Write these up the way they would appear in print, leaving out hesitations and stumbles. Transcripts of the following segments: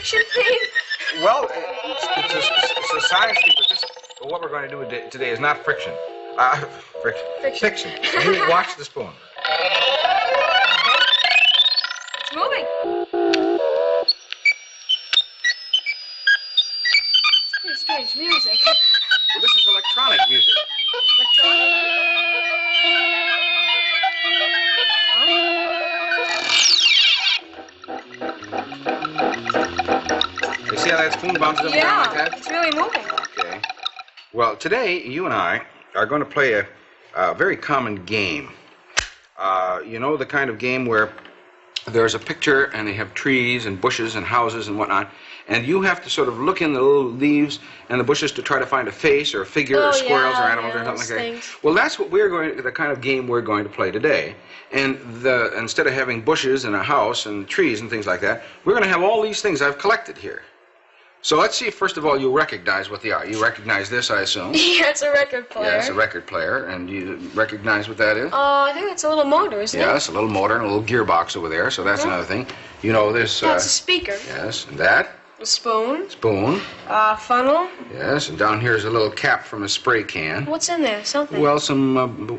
fiction thing? Well, it's a science thing, but what we're going to do today is not friction. Fiction. You watch the spoon. It's moving. It's pretty strange music. Well, this is electronic music. You see how that spoon bounces up and down like that? It's really moving. Okay. Well, today, you and I are going to play a very common game. You know, the kind of game where there's a picture and they have trees and bushes and houses and whatnot, and you have to sort of look in the little leaves and the bushes to try to find a face or a figure or squirrels or animals or something like that. Well, that's what the kind of game we're going to play today. And instead of having bushes and a house and trees and things like that, we're going to have all these things I've collected here. So let's see if, first of all, you recognize what they are. You recognize this, I assume? Yeah, it's a record player. Yeah, it's a record player. And you recognize what that is? I think it's a little motor, isn't it? Yes, a little motor and a little gearbox over there, so that's another thing. You know this... That's a speaker. Yes, and that? A spoon. Spoon. Funnel. Yes, and down here is a little cap from a spray can. What's in there? Something. Well, some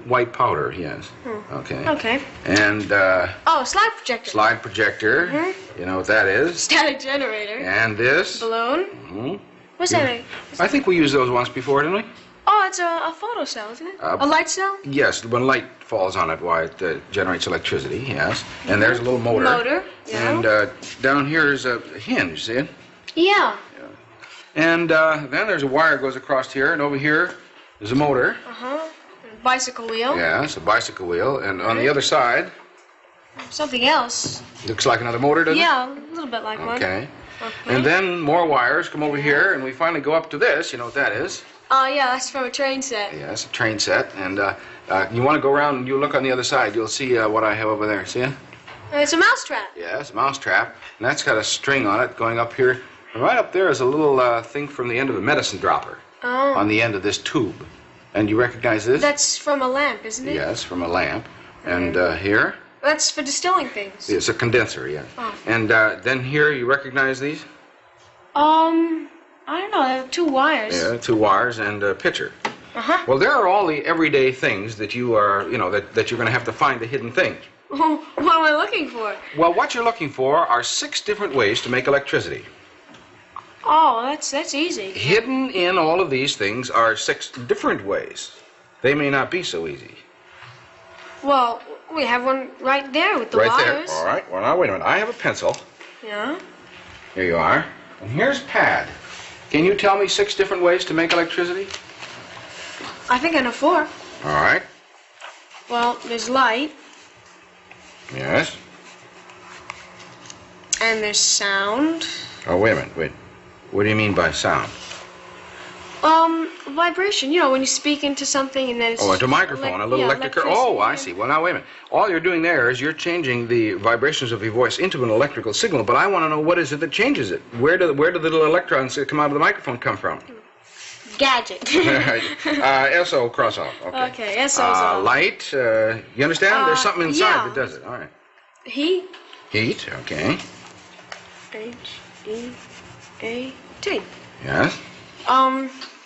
white powder, yes. Okay. Okay. And, slide projector. Slide projector. You know what that is? Static generator. And this? Balloon. What's that? I think we used those once before, didn't we? Oh, it's a photo cell, isn't it? A light cell? Yes, when light falls on it, why it generates electricity, yes. And there's a little motor. Motor, yeah. And down here is a hinge, see it? Yeah. And then there's a wire goes across here, and over here is a motor. Bicycle wheel. Yes, a bicycle wheel. And on the other side... Something else. Looks like another motor, doesn't it? Yeah, a little bit like one. Okay. And then more wires come over here, and we finally go up to this. You know what that is? Yeah, that's from a train set. Yes, a train set. And you want to go around and you look on the other side. You'll see what I have over there. See it? It's a mousetrap. Yes, a mousetrap. And that's got a string on it going up here. And right up there is a little thing from the end of a medicine dropper. Oh. On the end of this tube. And you recognize this? That's from a lamp, isn't it? Yes, from a lamp. And here? That's for distilling things. It's a condenser, yeah. Oh. And then here, you recognize these? I don't know. There are two wires. Yeah, two wires and a pitcher. Well, there are all the everyday things that you are, that you're going to have to find the hidden things. What am I looking for? Well, what you're looking for are 6 different ways to make electricity. Oh, that's easy. Hidden in all of these things are 6 different ways. They may not be so easy. Well, we have one right there with the wires. Right there. All right. Well, now, wait a minute. I have a pencil. Yeah? Here you are. And here's pad. Can you tell me 6 different ways to make electricity? I think I know 4. All right. Well, there's light. Yes. And there's sound. Oh, wait a minute. Wait. What do you mean by sound? Vibration. You know, when you speak into something and then it's... Oh, into a microphone, a little electric current. Oh, I see. Well, now, wait a minute. All you're doing there is you're changing the vibrations of your voice into an electrical signal, but I want to know what is it that changes it? Where do the little electrons that come out of the microphone come from? Gadget. SO cross off. Okay. Okay, SO's off. Light. You understand? There's something inside that does it. All right. Heat. Heat. Okay. H-E-A-T. Yes.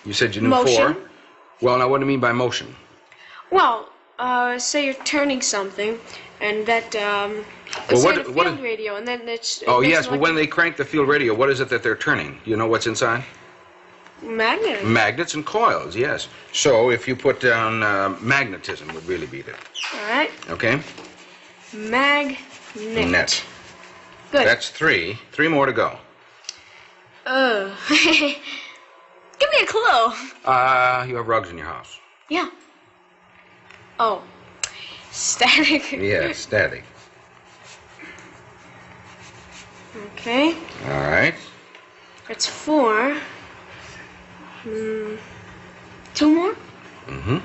You said you knew motion. 4. Well, now what do you mean by motion? Well, say you're turning something, and that Well, say the field radio, and then it's. Oh yes, but when they crank the field radio, what is it that they're turning? You know what's inside? Magnets. Magnets and coils. Yes. So if you put down magnetism, would really be there. All right. Okay. Magnet. Net. Good. That's 3. 3 more to go. Give me a clue. You have rugs in your house. Yeah. Oh. Static. Yeah, static. Okay. All right. That's 4. 2 more? Mm-hmm.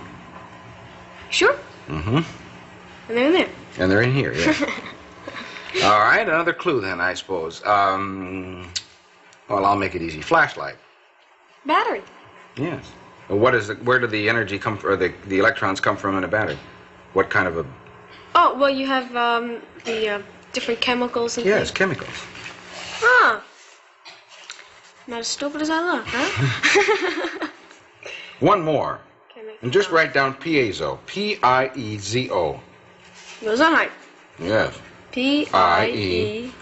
Sure? Mm-hmm. And they're in there. And they're in here, yeah. All right, another clue then, I suppose. Well, I'll make it easy. Flashlight. Battery. Yes. Well, where do the energy come from, or the electrons come from in a battery? What kind of a... Oh, well, you have the different chemicals and Yes, things. chemicals. Ah. Not as stupid as I look, huh? One more. Okay, And just write down piezo. P-I-E-Z-O. Goes on height. Yes. P-I-E-Z-O.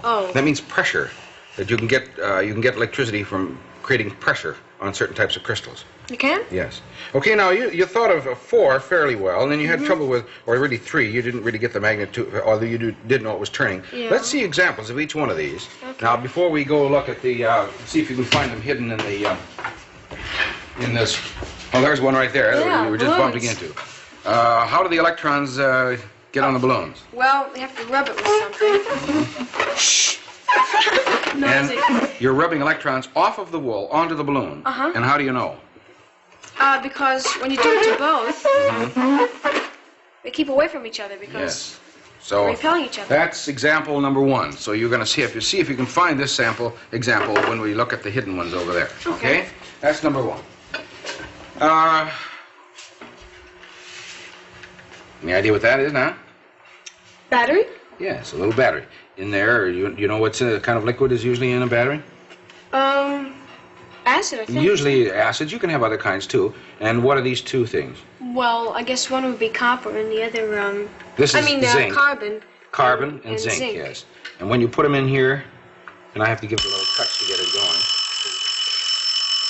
O. That means pressure. That you can get electricity from creating pressure on certain types of crystals. You can? Yes. Okay, now you thought of 4 fairly well, and then you had trouble with, or really 3. You didn't really get the magnitude, although you did know it was turning. Yeah. Let's see examples of each one of these. Okay. Now, before we go look at the, see if you can find them hidden in the, in this. Oh, there's one right there that Yeah, we were just balloons. bumping into. How do the electrons get on the balloons? Well, you have to rub it with something. Shh. Noisy. And you're rubbing electrons off of the wool onto the balloon. Uh-huh. And how do you know? Because when you do it to both, they keep away from each other because Yes. So they're repelling each other. that's example number 1. So you're going to see if you can find this example when we look at the hidden ones over there. Okay? That's number 1. Any idea what that is now? Battery? Yes, a little battery. In there, you know what kind of liquid is usually in a battery? Acid, I think. Usually acids. You can have other kinds too. And what are these 2 things? Well, I guess one would be copper and the other, This is zinc. carbon. Carbon and zinc, yes. And when you put them in here, and I have to give it a little touch to get it going.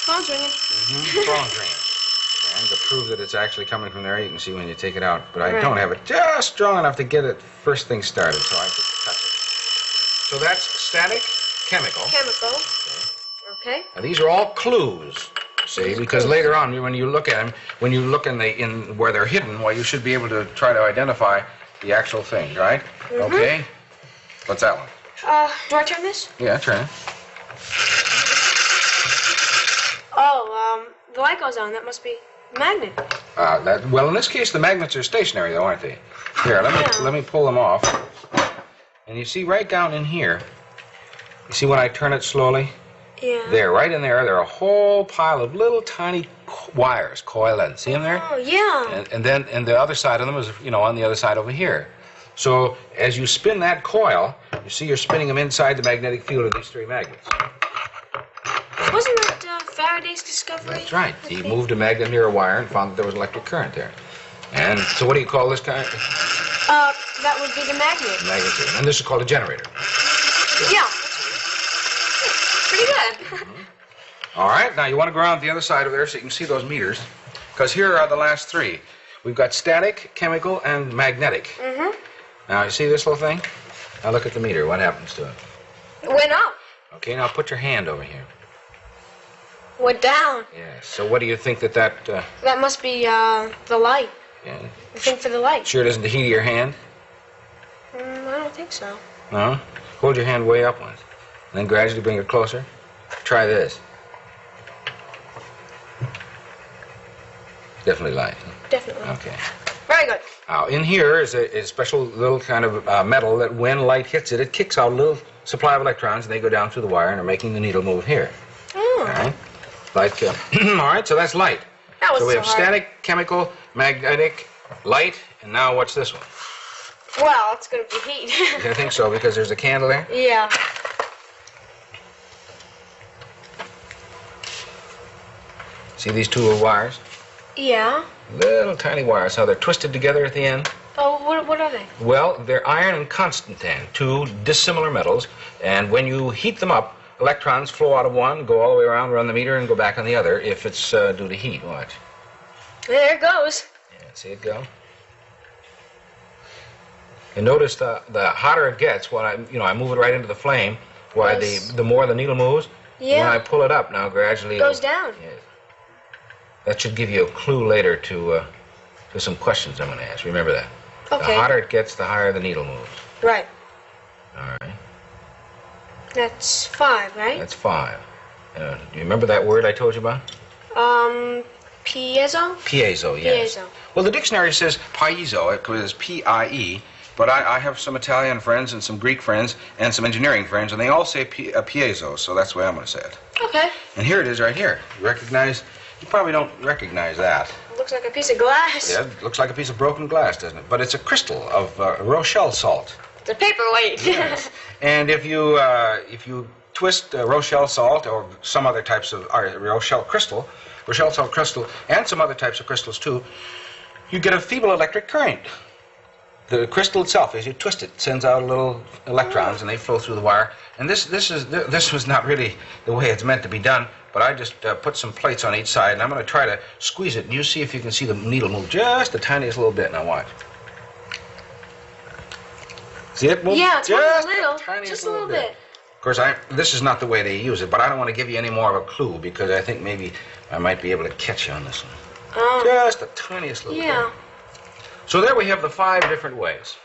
Phone's ringing. Phone's ringing. And to prove that it's actually coming from there, you can see when you take it out. But I Right. don't have it just strong enough to get it first thing started, so I have to touch it. So that's static, chemical. Chemical. Okay. Now these are all clues, see, because later on when you look at them, when you look in where they're hidden, well, you should be able to try to identify the actual thing, right? Okay. What's that one? Do I turn this? Yeah, turn it. Oh, the light goes on. That must be a magnet. Well, in this case, the magnets are stationary, though, aren't they? Here, let me pull them off. And you see right down in here, you see when I turn it slowly? Yeah. There, right in there, there are a whole pile of little tiny wires, coil ends. See them there? Oh, yeah. And then the other side of them is, on the other side over here. So as you spin that coil, you see you're spinning them inside the magnetic field of these 3 magnets. Wasn't that Faraday's discovery? That's right. He moved a magnet near a wire and found that there was electric current there. And so what do you call this kind? That would be the magnet. Magnetism. And this is called a generator. Yeah. Pretty good. All right. Now you want to go around the other side of there so you can see those meters. Because here are the last 3. We've got static, chemical, and magnetic. Now you see this little thing? Now look at the meter. What happens to it? It went up. Okay, now put your hand over here. Went down. Yes. So what do you think that... That must be the light. Yeah. The thing for the light. Sure it isn't the heat of your hand? I don't think so. No? Hold your hand way up once. And then gradually bring it closer. Try this. Definitely light. Huh? Definitely. Okay. Very good. Now, in here is a special little kind of metal that when light hits it, it kicks out a little supply of electrons, and they go down through the wire and are making the needle move here. Oh. All right? Like, all right, so that's light. That was so we have hard. static, chemical, magnetic, light, and now what's this one? Well, it's going to be heat. I think so, because there's a candle there. Yeah. See these 2 little wires? Yeah. Little tiny wires, how they're twisted together at the end. Oh, what are they? Well, they're iron and constantan, 2 dissimilar metals, and when you heat them up, electrons flow out of one, go all the way around, run the meter, and go back on the other if it's due to heat. Watch. There it goes. Yeah, see it go? And notice the hotter it gets when I move it right into the flame, why Yes. the more the needle moves, Yeah. when I pull it up now gradually It goes down. Yes. That should give you a clue later to some questions I'm going to ask. Remember that. Okay. The hotter it gets, the higher the needle moves. Right. All right. That's 5, right? That's 5. Do you remember that word I told you about? Piezo? Piezo, yes. Piezo. Well, the dictionary says piezo, it is P-I-E, but I have some Italian friends and some Greek friends and some engineering friends, and they all say piezo, so that's the way I'm going to say it. Okay. And here it is right here. You probably don't recognize that. It looks like a piece of glass. Yeah, it looks like a piece of broken glass, doesn't it? But it's a crystal of Rochelle salt. It's a paperweight. Yes. And if you twist Rochelle salt or some other types of Rochelle salt crystal, and some other types of crystals too, you get a feeble electric current. The crystal itself, as you twist it, sends out little electrons, and they flow through the wire. And this was not really the way it's meant to be done, but I just put some plates on each side, and I'm going to try to squeeze it, and you see if you can see the needle move just the tiniest little bit. Now watch. See it move? Yeah, it's just a little, tiniest just a little bit. Of course, this is not the way they use it, but I don't want to give you any more of a clue, because I think maybe I might be able to catch you on this one. Just the tiniest little bit. So there we have the 5 different ways.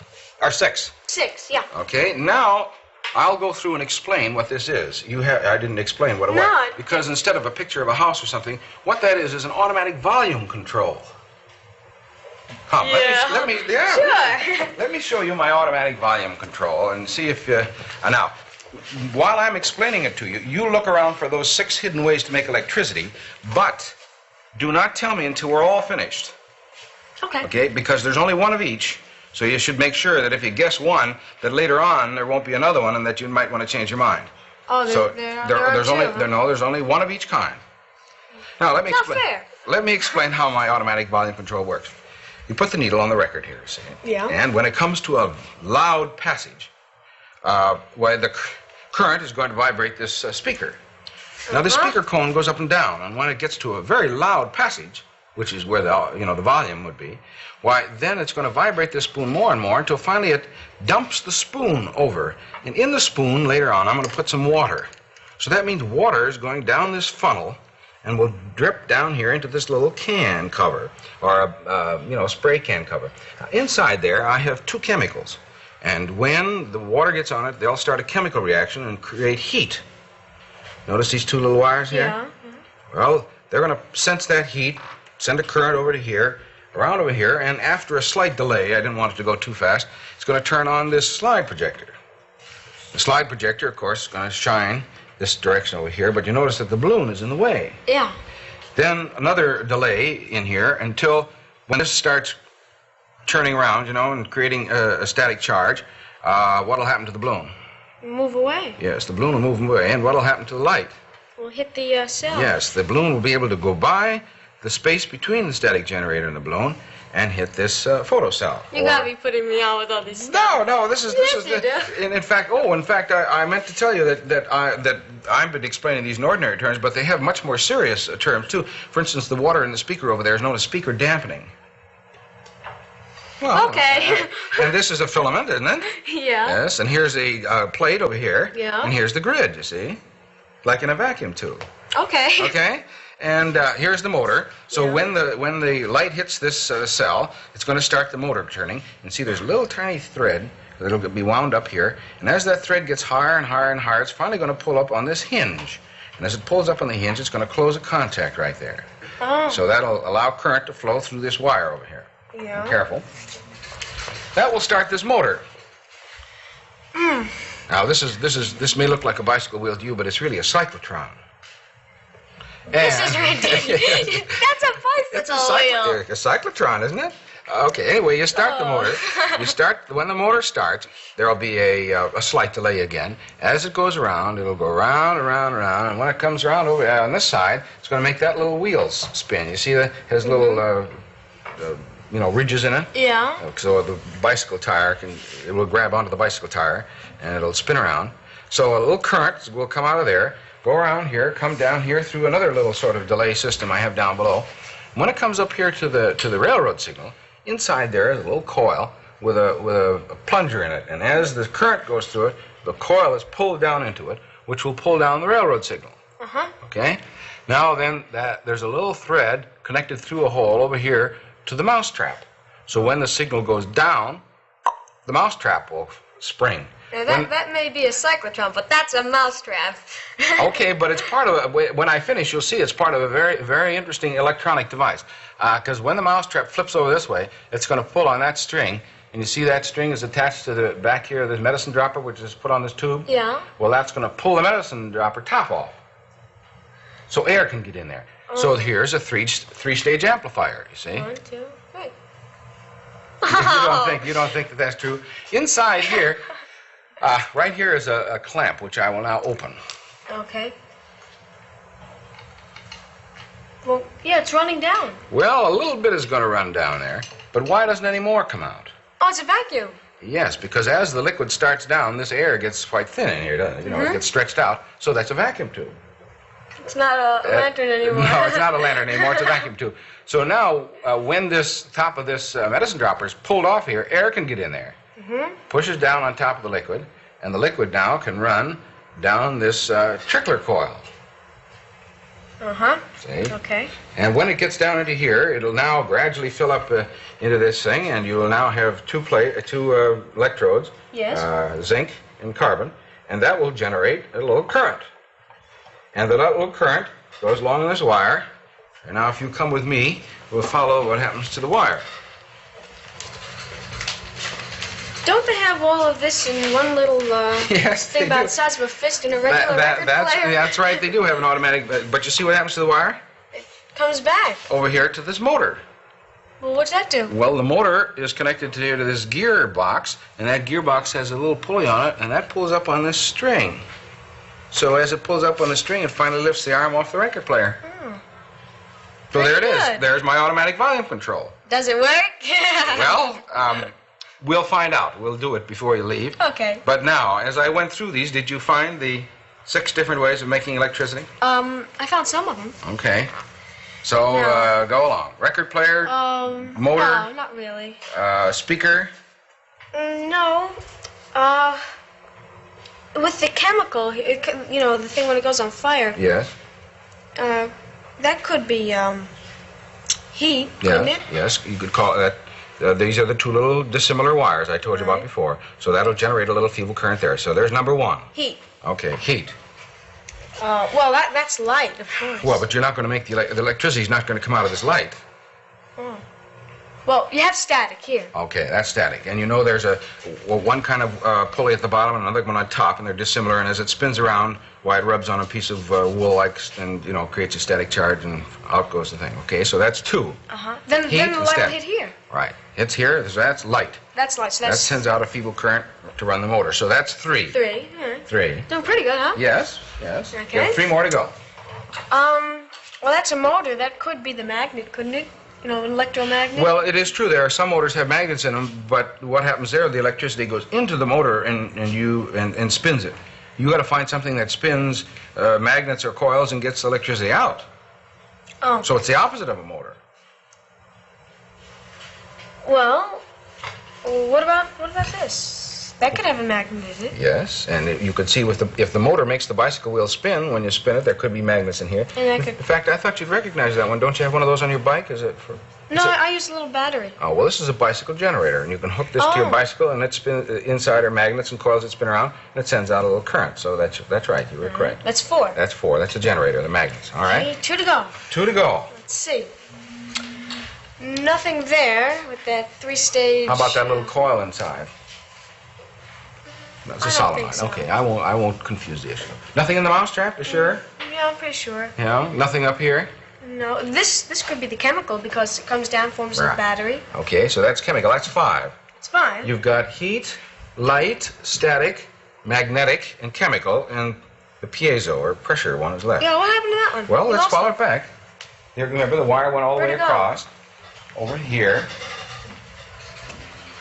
Or 6. 6, yeah. Okay, now I'll go through and explain what this is. I didn't explain what it was. Because instead of a picture of a house or something, what that is an automatic volume control. Come, let me Sure. let me show you my automatic volume control and see if now, while I'm explaining it to you, you look around for those 6 hidden ways to make electricity, but do not tell me until we're all finished. Okay. Okay, because there's only one of each, so you should make sure that if you guess one, that later on there won't be another one, and that you might want to change your mind. Oh, there's only one of each kind. Now let me explain. Not fair. Let me explain how my automatic volume control works. You put the needle on the record here, see? Yeah. And when it comes to a loud passage, the current is going to vibrate this speaker. Now the speaker cone goes up and down, and when it gets to a very loud passage, which is where the volume would be, why then it's going to vibrate this spoon more and more until finally it dumps the spoon over. And in the spoon later on I'm going to put some water. So that means water is going down this funnel and will drip down here into this little can cover, or a spray can cover. Now, inside there I have 2 chemicals, and when the water gets on it, they'll start a chemical reaction and create heat. Notice these 2 little wires here? Yeah. Well, they're going to sense that heat, send a current over to here, around over here, and after a slight delay, I didn't want it to go too fast, it's going to turn on this slide projector. The slide projector, of course, is going to shine this direction over here, but you notice that the balloon is in the way. Yeah. Then another delay in here until when this starts turning around, and creating a static charge, what'll happen to the balloon? Move away. Yes, the balloon will move away, and what'll happen to the light? We'll hit the cell. Yes, the balloon will be able to go by the space between the static generator and the balloon and hit this photocell. You gotta be putting me on with all this stuff. No, this is in fact, I meant to tell you that I've been explaining these in ordinary terms, but they have much more serious terms too. For instance, the water in the speaker over there is known as speaker dampening. Well, okay. And this is a filament, isn't it? Yeah. Yes, and here's a plate over here. Yeah. And here's the grid, you see, like in a vacuum tube. Okay. Okay. And here's the motor. So when the light hits this cell, it's going to start the motor turning. And see, there's a little tiny thread that'll be wound up here. And as that thread gets higher and higher and higher, it's finally going to pull up on this hinge. And as it pulls up on the hinge, it's going to close a contact right there. Oh. So that'll allow current to flow through this wire over here. Yeah. Be careful. That will start this motor. Now this may look like a bicycle wheel to you, but it's really a cyclotron. This is ridiculous. That's a bicycle wheel. A cyclotron, isn't it? Okay, anyway, you start the motor. When the motor starts, there'll be a slight delay again. As it goes around, it'll go round, around, around, and when it comes around over on this side, it's going to make that little wheels spin. You see that? It has little, ridges in it. Yeah. So the bicycle tire it will grab onto the bicycle tire, and it'll spin around. So a little current will come out of there, go around here, come down here through another little sort of delay system I have down below. When it comes up here to the railroad signal, inside there is a little coil with a plunger in it, and as the current goes through it, the coil is pulled down into it, which will pull down the railroad signal. Okay? Now then, there's a little thread connected through a hole over here to the mousetrap. So when the signal goes down, the mousetrap will spring. Now that may be a cyclotron, but that's a mousetrap. Okay, but it's part of when I finish, you'll see it's part of a very, very interesting electronic device. Because when the mousetrap flips over this way, it's going to pull on that string, and you see that string is attached to the back here of this medicine dropper, which is put on this tube? Yeah. Well, that's going to pull the medicine dropper top off, so air can get in there. So here's a three-stage amplifier, you see? 1, 2, 3. You don't think that that's true? Inside here, right here is a clamp, which I will now open. Okay. Well, yeah, it's running down. Well, a little bit is going to run down there, but why doesn't any more come out? Oh, it's a vacuum. Yes, because as the liquid starts down, this air gets quite thin in here, doesn't it? You know, it gets stretched out, so that's a vacuum tube. It's not a lantern anymore. No, it's not a lantern anymore, it's a vacuum tube. So now, when this top of this medicine dropper is pulled off here, air can get in there. Pushes down on top of the liquid, and the liquid now can run down this trickler coil. See? Okay. And when it gets down into here, it'll now gradually fill up into this thing, and you will now have two electrodes, Yes. zinc and carbon, and that will generate a little current. And that little current goes along this wire. And now if you come with me, we'll follow what happens to the wire. Don't they have all of this in one little Yes, thing they about do. the size of a fist in a regular record player? That's right, they do have an automatic, but you see what happens to the wire? It comes back. Over here to this motor. Well, what's that do? Well, the motor is connected to this gearbox, and that gearbox has a little pulley on it, and that pulls up on this string. So as it pulls up on the string, it finally lifts the arm off the record player. So there it is. There's my automatic volume control. Does it work? Well, we'll find out. We'll do it before you leave. Okay. But now, as I went through these, did you find the 6 different ways of making electricity? I found some of them. Okay. So, go along. Record player, motor? No, not really. Speaker? No. With the chemical, you know, the thing when it goes on fire. Yes. That could be, heat, couldn't it? Yes, you could call that. These are the 2 little dissimilar wires I told you about before. So that'll generate a little feeble current there. So there's number 1. Heat. Okay, heat. Well, that's light, of course. Well, but you're not going to make the electricity's not going to come out of this light. Well, you have static here. Okay, that's static. And you know there's one kind of pulley at the bottom and another one on top, and they're dissimilar. And as it spins around, why it rubs on a piece of wool, and you know, creates a static charge, and out goes the thing. Okay, so that's 2. Then the light will hit here. Right. It's here. So that's light. That's light. So That that's sends out a feeble current to run the motor. So that's 3. 3. 3. Doing pretty good, huh? Yes. Okay. You have 3 more to go. Well, that's a motor. That could be the magnet, couldn't it? You know, an electromagnet. Well, it is true. There are some motors have magnets in them, but what happens there? The electricity goes into the motor and spins it. You got to find something that spins magnets or coils and gets the electricity out. Oh. So it's the opposite of a motor. Well, what about this? That could have a magnet in it. Yes, and you could see if the motor makes the bicycle wheel spin, when you spin it, there could be magnets in here. And In fact, I thought you'd recognize that one. Don't you have one of those on your bike? Is it for? No, I use a little battery. Oh, well, this is a bicycle generator, and you can hook this to your bicycle, and it spins inside are magnets and coils that spin around, and it sends out a little current. So that's right. You were correct. That's 4. That's 4. That's a generator, the magnets. All right. Okay, 2 to go. 2 to go. Let's see. Nothing there with that 3-stage. How about that little coil inside? That's a I don't solenoid. think so. Okay, I won't confuse the issue. Nothing in the mousetrap, you sure? Yeah, I'm pretty sure. Yeah. Nothing up here. No, this could be the chemical because it comes down, forms a battery. Okay, so that's chemical. That's 5. It's fine. You've got heat, light, static, magnetic, and chemical, and the piezo or pressure one is left. Yeah, what happened to that one? Well, You let's lost follow it. it back. Here, remember the wire went all the way Where'd it go? across. Over here.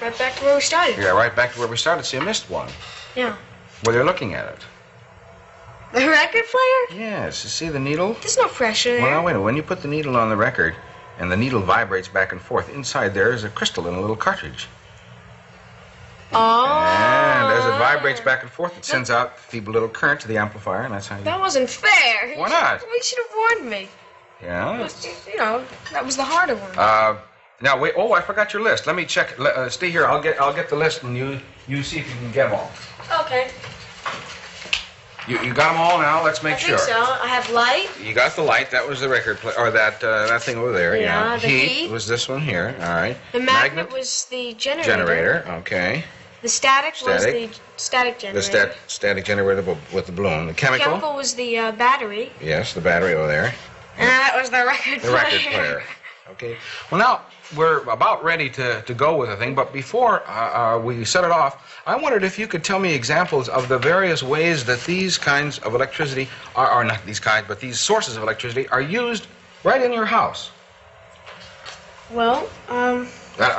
Right back to where we started. Yeah, right back to where we started. See, I missed one. Yeah. Well, you're looking at it. The record player? Yes, you see the needle? There's no pressure there. Well, now wait a minute. When you put the needle on the record and the needle vibrates back and forth, inside there is a crystal in a little cartridge. Oh. And as it vibrates back and forth, it sends out a feeble little current to the amplifier, and that's how you... That wasn't fair. Why not? You should have warned me. Yeah. You know, that was the harder one. Now wait. Oh, I forgot your list. Let me check. Stay here. I'll get the list, and you see if you can get them all. Okay. You got them all now. Let's make sure. I think so. I have light. You got the light. That was the record player, or that thing over there. Yeah, Yeah. the heat. was this one here. All right. The magnet was the generator. Generator. Okay. The static was Static. the static generator. The static generator with the balloon. The chemical. Chemical was the battery. Yes, the battery over there. And that was the record The player. record player. Okay. Well, now we're about ready to go with the thing, but before we set it off, I wondered if you could tell me examples of the various ways that these kinds of electricity are not these kinds, but these sources of electricity are used right in your house. Well,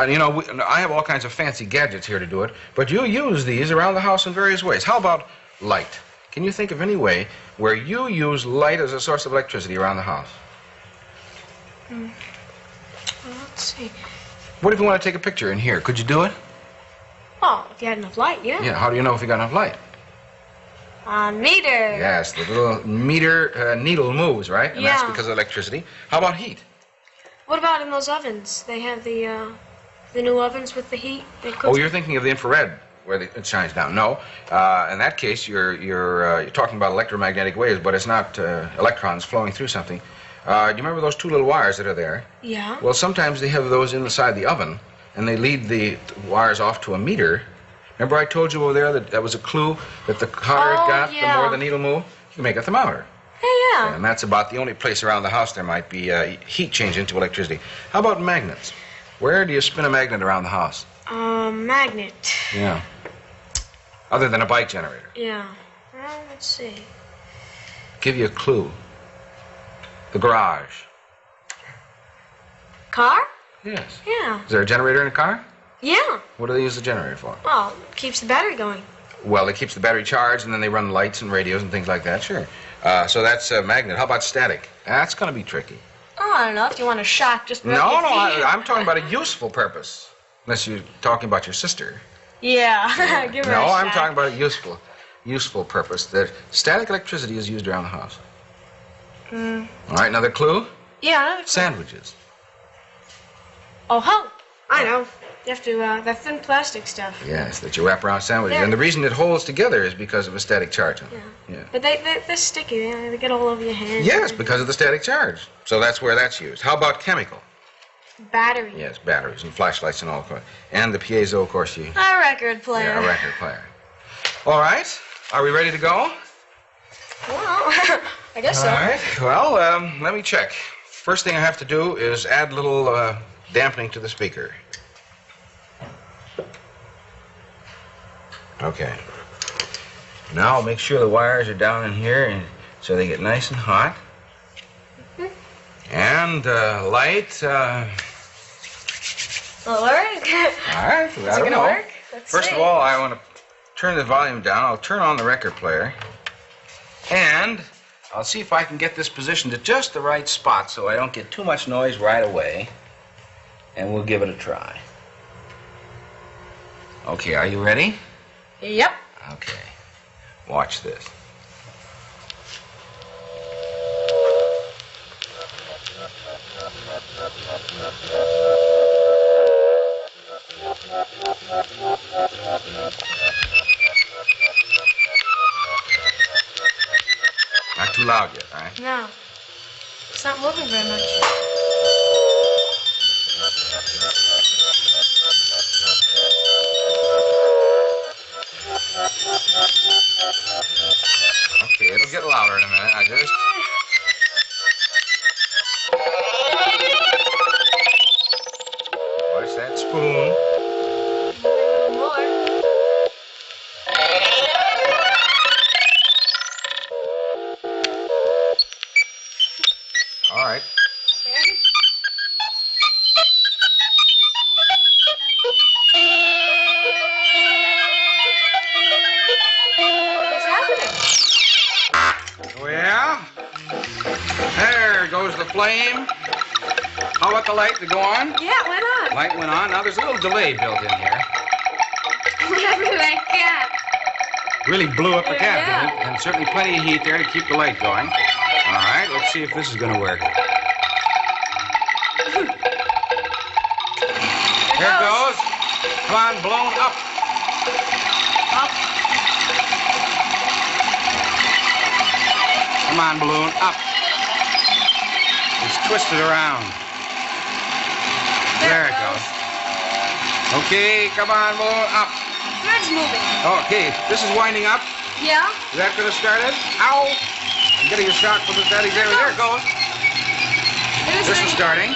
You know, I have all kinds of fancy gadgets here to do it, but you use these around the house in various ways. How about light? Can you think of any way where you use light as a source of electricity around the house? Well, let's see. What if you want to take a picture in here? Could you do it? Oh, if you had enough light, yeah. Yeah, how do you know if you got enough light? Meter. Yes, the little meter needle moves, right? And that's Yeah. because of electricity. How about heat? What about in those ovens? They have the new ovens with the heat. They cook. Oh, you're thinking of the infrared, where it shines down. No, in that case, you're talking about electromagnetic waves, but it's not electrons flowing through something. Do you remember those two little wires that are there? Yeah. Well, sometimes they have those inside the oven, and they lead the wires off to a meter. Remember I told you over there that that was a clue that the hotter it got, yeah. the more the needle moved? You can make a thermometer. Yeah. And that's about the only place around the house there might be heat change into electricity. How about magnets? Where do you spin a magnet around the house? Magnet. Yeah. Other than a bike generator. Yeah. Well, let's see. Give you a clue. The garage. Car? Yes. Yeah. Is there a generator in a car? Yeah. What do they use the generator for? Well, it keeps the battery going. Well, it keeps the battery charged, and then they run lights and radios and things like that, sure. So that's a magnet. How about static? That's going to be tricky. Oh, I don't know. If you want a shock, just rub No, your no, feet. I'm talking about a useful purpose. Unless you're talking about your sister. Yeah. Give her No, a I'm shock. talking about a useful purpose. That static electricity is used around the house. All right, another clue? Yeah. Sandwiches. Oh, I know. You have to, that thin plastic stuff. Yes, that you wrap around sandwiches. Yeah. And the reason it holds together is because of a static charge. Yeah. But they're sticky. They get all over your hands. Yes, because of the static charge. So that's where that's used. How about chemical? Battery. Yes, batteries and flashlights and all. And the piezo, of course, you... A record player. Yeah, a record player. All right. Are we ready to go? Well, I guess so. All right. Well, let me check. First thing I have to do is add a little dampening to the speaker. Okay. Now I'll make sure the wires are down in here and so they get nice and hot. And light. Will it work? All right. Is it gonna work? Let's First see. of all, I want to turn the volume down. I'll turn on the record player. And I'll see if I can get this positioned at just the right spot so I don't get too much noise right away. And we'll give it a try. Okay, are you ready? Yep. Okay. Watch this. Not too loud yet, all right? No. It's not moving very much. Okay, it'll get louder in a minute. I just... Watch that spoon. More. All right. Okay. What's happening? Well, there goes the flame. How about the light to go on? Yeah, why not? Light went on. Now there's a little delay built in here. Whatever that cat. Really blew up the cat, Yeah. didn't it? And certainly plenty of heat there to keep the light going. All right, let's see if this is going to work. Here it goes. Come on, blown up. Up. Come on, balloon, up. It's twisted around. There it goes. Okay, come on, balloon, up. Thread's moving. Okay, this is winding up. Yeah? Is that going to start it? Ow! I'm getting a shock from the static there. There it goes. This is starting.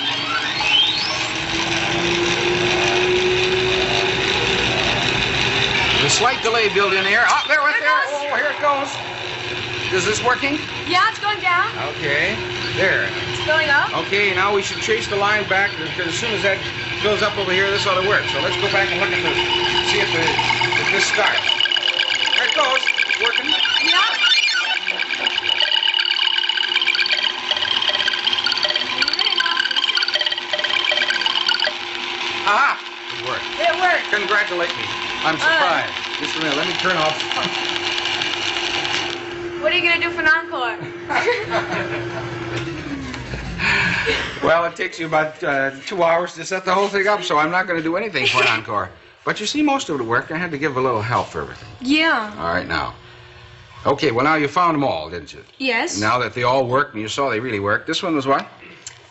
There's a slight delay built in here. Oh, there, right there. Oh, here it goes. Is this working? Yeah, it's going down. Okay, there. It's going up. Okay, now we should trace the line back, because as soon as that goes up over here, this ought to work. So let's go back and look at see if this starts. There it goes. It's working. Yeah. Aha! It worked. It worked. Congratulate me. I'm surprised. Just a minute. Let me turn off. What are you going to do for an encore? Well, it takes you about 2 hours to set the whole thing up, so I'm not going to do anything for an encore. But you see, most of it worked. I had to give a little help for everything. Yeah. All right, now. Okay, well, now you found them all, didn't you? Yes. Now that they all worked and you saw they really worked, this one was what?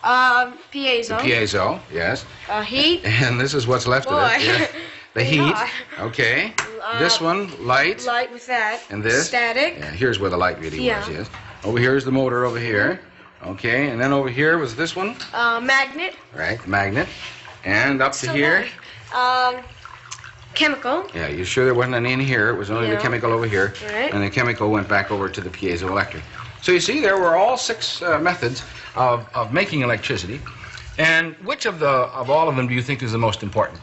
Piezo. The piezo, yes. Heat. And this is what's left of it. Yeah. The heat. Yeah. Okay. This one, light. Light with that. And this? Static. Yeah, here's where the light really Yeah. was, yes. Over here is the motor over here. Okay, and then over here was this one. Magnet. Right, the magnet. And up to So here. Chemical. Yeah, you sure there wasn't any in here? It was only the Yeah. chemical over here. Right. And the chemical went back over to the piezoelectric. So you see, there were all 6 methods of making electricity. And which of all of them do you think is the most important?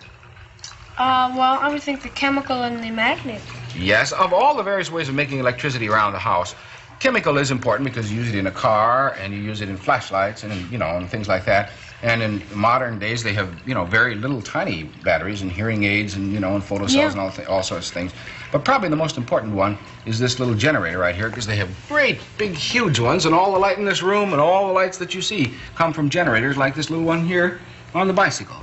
Well, I would think the chemical and the magnet. Yes, of all the various ways of making electricity around the house, chemical is important because you use it in a car and you use it in flashlights and and things like that. And in modern days, they have very little tiny batteries and hearing aids and and photocells and all sorts of things. But probably the most important one is this little generator right here, because they have great big huge ones, and all the light in this room and all the lights that you see come from generators like this little one here on the bicycle.